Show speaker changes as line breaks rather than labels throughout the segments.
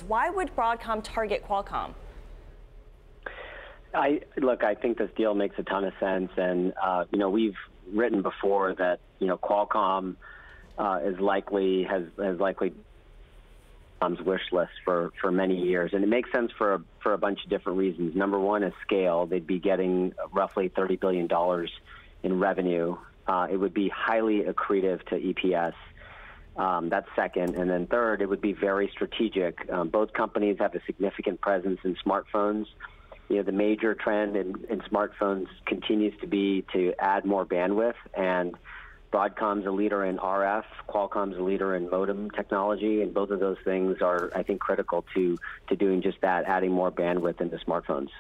Why would Broadcom target Qualcomm?
I think this deal makes a ton of sense, and we've written before that Qualcomm has likely wish list for many years, and it makes sense for a bunch of different reasons. Number one is scale. They'd be getting roughly $30 billion in revenue. It would be highly accretive to EPS. That's second. And then third, it would be very strategic. Both companies have a significant presence in smartphones. The major trend in smartphones continues to be to add more bandwidth, and Broadcom's a leader in RF, Qualcomm's a leader in modem technology, and both of those things are, I think, critical to doing just that, adding more bandwidth into smartphones.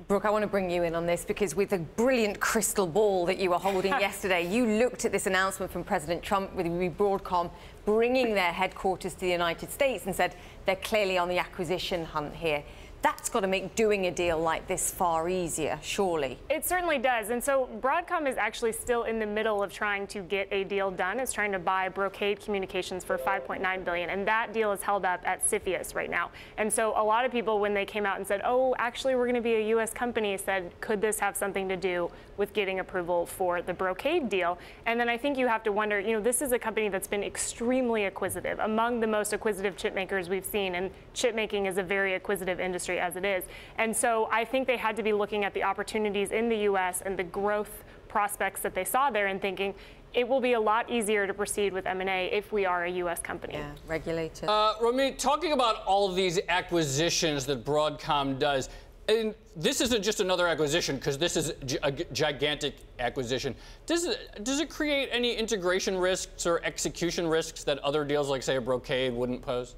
Brooke, I want to bring you in on this because with the brilliant crystal ball that you were holding yesterday, you looked at this announcement from President Trump with Broadcom bringing their headquarters to the United States and said they're clearly on the acquisition hunt here. That's got to make doing a deal like this far easier, surely.
It certainly does. And so Broadcom is actually still in the middle of trying to get a deal done. It's trying to buy Brocade Communications for $5.9 billion. And that deal is held up at CFIUS right now. And so a lot of people, when they came out and said, oh, actually, we're going to be a U.S. company, said, could this have something to do with getting approval for the Brocade deal? And then I think you have to wonder, this is a company that's been extremely acquisitive, among the most acquisitive chip makers we've seen. And chip making is a very acquisitive industry as it is. And so I think they had to be looking at the opportunities in the U.S. and the growth prospects that they saw there and thinking it will be a lot easier to proceed with M&A if we are a U.S. company.
Yeah, regulated.
Romit, talking about all of these acquisitions that Broadcom does, and this isn't just another acquisition because this is a gigantic acquisition. Does it create any integration risks or execution risks that other deals like, say, a Brocade wouldn't pose?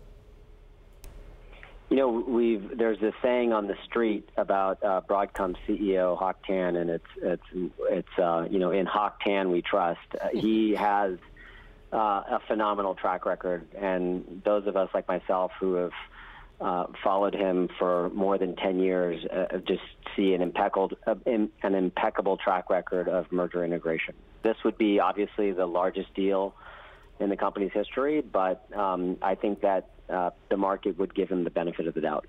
There's this saying on the street about Broadcom CEO Hock Tan, and it's in Hock Tan we trust. He has a phenomenal track record, and those of us like myself who have followed him for more than 10 years just see an impeccable track record of merger integration. This would be obviously the largest deal in the company's history, but I think that the market would give him the benefit of the doubt.